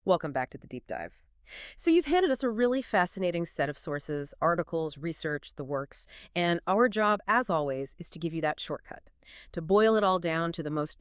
Welcome back to the deep dive. So you've handed us a really fascinating set of sources, articles, research, the works, and our job, as always, is to give you that shortcut, to boil it all down to the most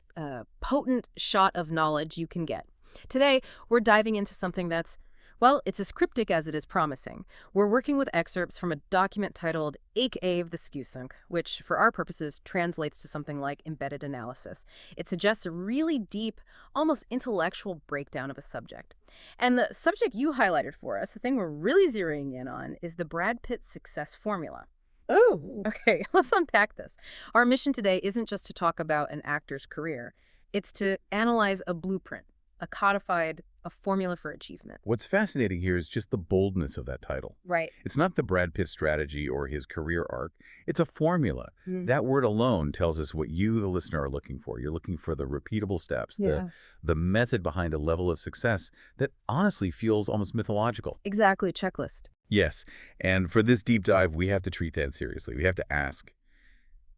potent shot of knowledge you can get. Today, we're diving into something that's, well, it's as cryptic as it is promising. We're working with excerpts from a document titled Ik Ave the Skewsunk, which, for our purposes, translates to something like embedded analysis. It suggests a really deep, almost intellectual breakdown of a subject. And the subject you highlighted for us, the thing we're really zeroing in on, is the Brad Pitt success formula. Oh, Okay, let's unpack this. Our mission today isn't just to talk about an actor's career. It's to analyze a blueprint, a formula for achievement. what's fascinating here is just the boldness of that title. Right. It's not the Brad Pitt strategy or his career arc. It's a formula. Mm. That word alone tells us what you, the listener, are looking for. You're looking for the repeatable steps, the method behind a level of success that honestly feels almost mythological. Exactly, checklist. Yes, and for this deep dive, we have to treat that seriously. We have to ask,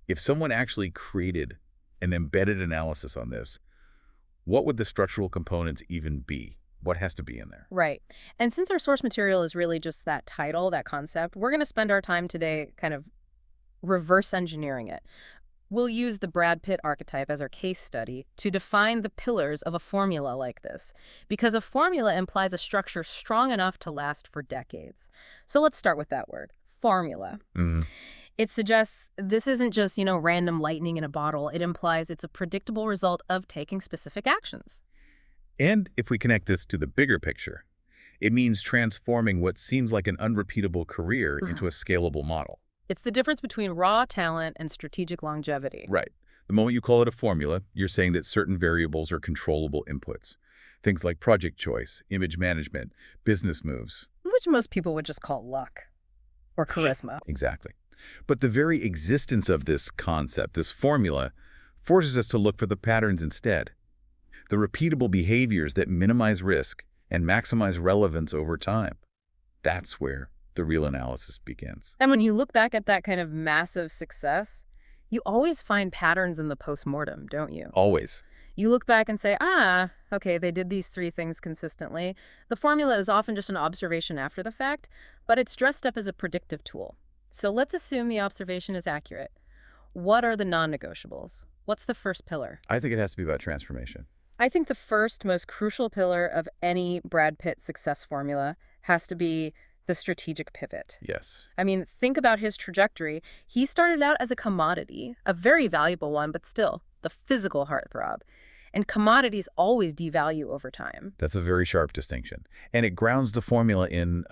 if someone actually created an embedded analysis on this, what would the structural components even be? What has to be in there? Right. And since our source material is really just that title, that concept, we're going to spend our time today kind of reverse engineering it. We'll use the Brad Pitt archetype as our case study to define the pillars of a formula like this, because a formula implies a structure strong enough to last for decades. So let's start with that word, formula. Mhm. It suggests this isn't just, random lightning in a bottle. It implies it's a predictable result of taking specific actions. And if we connect this to the bigger picture, it means transforming what seems like an unrepeatable career into a scalable model. It's the difference between raw talent and strategic longevity. Right. The moment you call it a formula, you're saying that certain variables are controllable inputs. Things like project choice, image management, business moves. Which most people would just call luck or charisma. Exactly. But the very existence of this concept, this formula, forces us to look for the patterns instead. The repeatable behaviors that minimize risk and maximize relevance over time. That's where the real analysis begins. And when you look back at that kind of massive success, you always find patterns in the postmortem, don't you? Always. You look back and say, okay, they did these three things consistently. The formula is often just an observation after the fact, but it's dressed up as a predictive tool. So let's assume the observation is accurate. What are the non-negotiables? What's the first pillar? I think it has to be about transformation. I think the first, most crucial pillar of any Brad Pitt success formula has to be the strategic pivot. Yes. I mean, think about his trajectory. He started out as a commodity, a very valuable one, but still, the physical heartthrob. And commodities always devalue over time. That's a very sharp distinction. And it grounds the formula in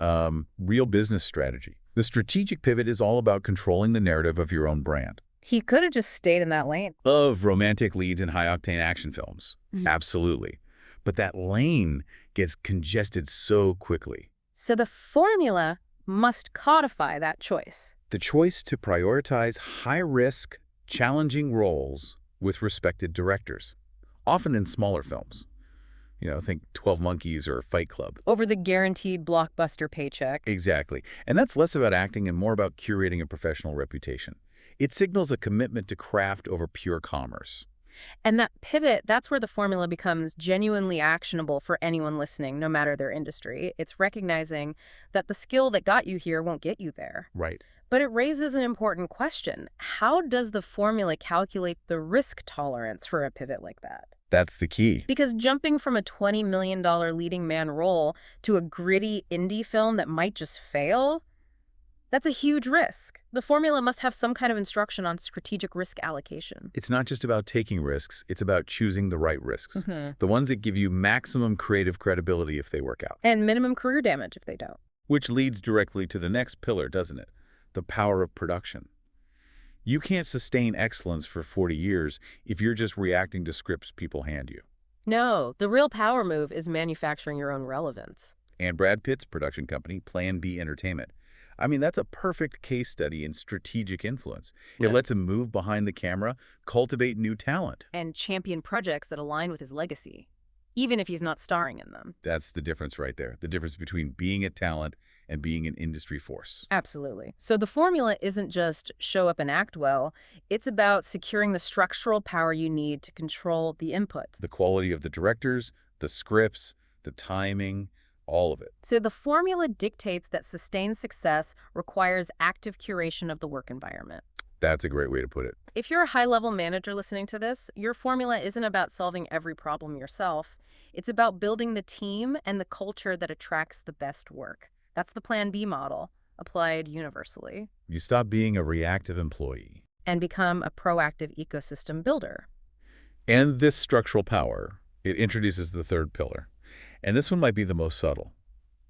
real business strategy. The strategic pivot is all about controlling the narrative of your own brand. He could have just stayed in that lane. Of romantic leads in high-octane action films. Absolutely. But that lane gets congested so quickly. So the formula must codify that choice. The choice to prioritize high-risk, challenging roles with respected directors, often in smaller films. Think 12 Monkeys or Fight Club. Over the guaranteed blockbuster paycheck. Exactly. And that's less about acting and more about curating a professional reputation. It signals a commitment to craft over pure commerce. And that pivot, that's where the formula becomes genuinely actionable for anyone listening, no matter their industry. It's recognizing that the skill that got you here won't get you there. Right. But it raises an important question. How does the formula calculate the risk tolerance for a pivot like that? That's the key. Because jumping from a $20 million leading man role to a gritty indie film that might just fail, that's a huge risk. The formula must have some kind of instruction on strategic risk allocation. It's not just about taking risks, it's about choosing the right risks. The ones that give you maximum creative credibility if they work out. And minimum career damage if they don't. Which leads directly to the next pillar, doesn't it? The power of production. You can't sustain excellence for 40 years if you're just reacting to scripts people hand you. No, the real power move is manufacturing your own relevance. And Brad Pitt's production company, Plan B Entertainment. I mean, that's a perfect case study in strategic influence. It lets him move behind the camera, cultivate new talent. And champion projects that align with his legacy, even if he's not starring in them. That's the difference right there. The difference between being a talent and being an industry force. Absolutely. So the formula isn't just show up and act well. It's about securing the structural power you need to control the inputs. The quality of the directors, the scripts, the timing, all of it. So the formula dictates that sustained success requires active curation of the work environment. That's a great way to put it. If you're a high-level manager listening to this, your formula isn't about solving every problem yourself. It's about building the team and the culture that attracts the best work. That's the Plan B model, applied universally. You stop being a reactive employee. And become a proactive ecosystem builder. And this structural power, it introduces the third pillar. And this one might be the most subtle.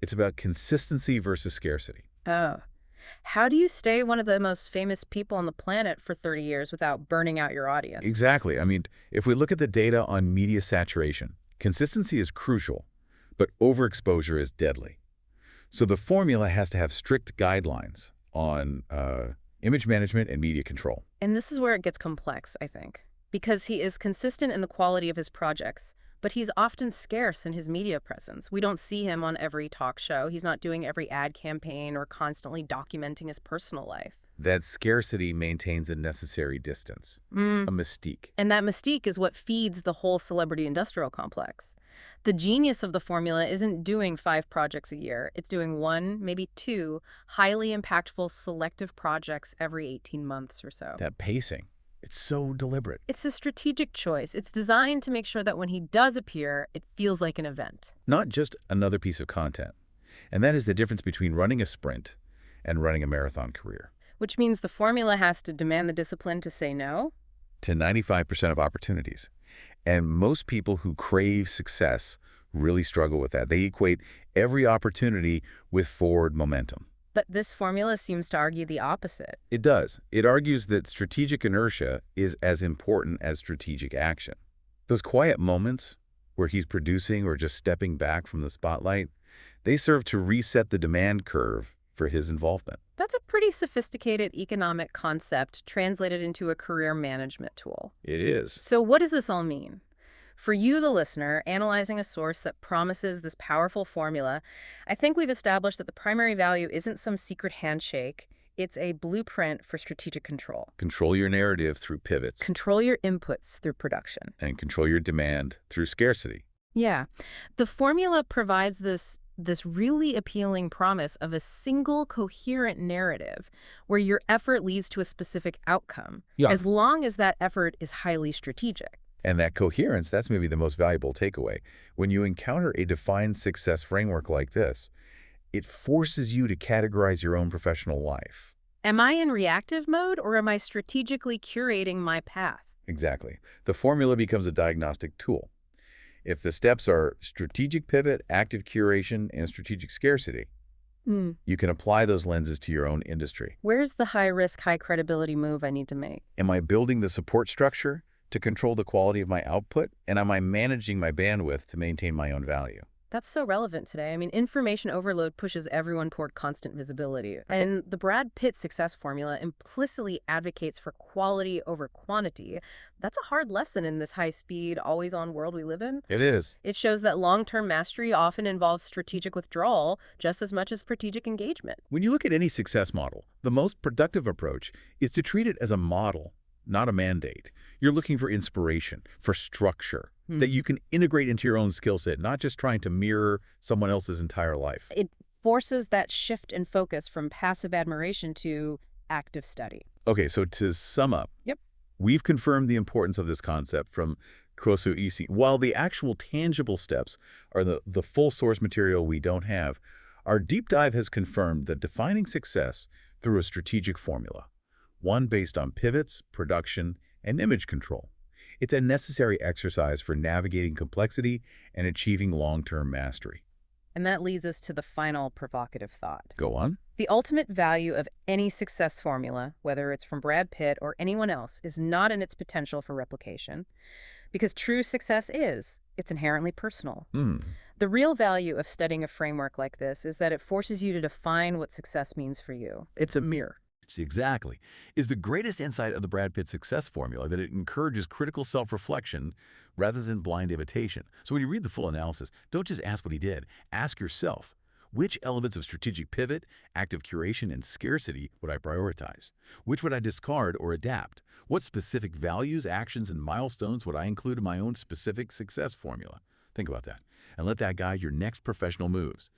It's about consistency versus scarcity. Oh. How do you stay one of the most famous people on the planet for 30 years without burning out your audience? Exactly. I mean, if we look at the data on media saturation, consistency is crucial, but overexposure is deadly. So the formula has to have strict guidelines on image management and media control. And this is where it gets complex, I think. Because he is consistent in the quality of his projects, but he's often scarce in his media presence. We don't see him on every talk show. He's not doing every ad campaign or constantly documenting his personal life. That scarcity maintains a necessary distance, a mystique. And that mystique is what feeds the whole celebrity industrial complex. The genius of the formula isn't doing 5 projects a year. It's doing 1, maybe 2, highly impactful selective projects every 18 months or so. That pacing, it's so deliberate. It's a strategic choice. It's designed to make sure that when he does appear, it feels like an event. Not just another piece of content. And that is the difference between running a sprint and running a marathon career. Which means the formula has to demand the discipline to say no. To 95% of opportunities. And most people who crave success really struggle with that. They equate every opportunity with forward momentum. But this formula seems to argue the opposite. It does. It argues that strategic inertia is as important as strategic action. Those quiet moments where he's producing or just stepping back from the spotlight, they serve to reset the demand curve for his involvement. That's a pretty sophisticated economic concept translated into a career management tool. It is. So what does this all mean? For you, the listener, analyzing a source that promises this powerful formula, I think we've established that the primary value isn't some secret handshake. It's a blueprint for strategic control. Control your narrative through pivots. Control your inputs through production. And control your demand through scarcity. Yeah. The formula provides this really appealing promise of a single coherent narrative where your effort leads to a specific outcome, as long as that effort is highly strategic. And that coherence, that's maybe the most valuable takeaway. When you encounter a defined success framework like this, it forces you to categorize your own professional life. Am I in reactive mode or am I strategically curating my path? Exactly. The formula becomes a diagnostic tool. If the steps are strategic pivot, active curation, and strategic scarcity, you can apply those lenses to your own industry. Where's the high-risk, high-credibility move I need to make? Am I building the support structure to control the quality of my output? And am I managing my bandwidth to maintain my own value? That's so relevant today. I mean, information overload pushes everyone toward constant visibility. And the Brad Pitt success formula implicitly advocates for quality over quantity. That's a hard lesson in this high-speed, always-on world we live in. It is. It shows that long-term mastery often involves strategic withdrawal just as much as strategic engagement. When you look at any success model, the most productive approach is to treat it as a model, not a mandate. You're looking for inspiration, for structure, that you can integrate into your own skill set, not just trying to mirror someone else's entire life. It forces that shift in focus from passive admiration to active study. Okay, so to sum up, we've confirmed the importance of this concept from Kurosu Isi. While the actual tangible steps are the full source material we don't have, our deep dive has confirmed that defining success through a strategic formula, one based on pivots, production, and image control. It's a necessary exercise for navigating complexity and achieving long-term mastery. And that leads us to the final provocative thought. Go on. The ultimate value of any success formula, whether it's from Brad Pitt or anyone else, is not in its potential for replication, because true success it's inherently personal. The real value of studying a framework like this is that it forces you to define what success means for you. It's a mirror. Exactly, is the greatest insight of the Brad Pitt success formula that it encourages critical self-reflection rather than blind imitation. So when you read the full analysis, don't just ask what he did. Ask yourself, which elements of strategic pivot, active curation, and scarcity would I prioritize? Which would I discard or adapt? What specific values, actions, and milestones would I include in my own specific success formula? Think about that. And let that guide your next professional moves.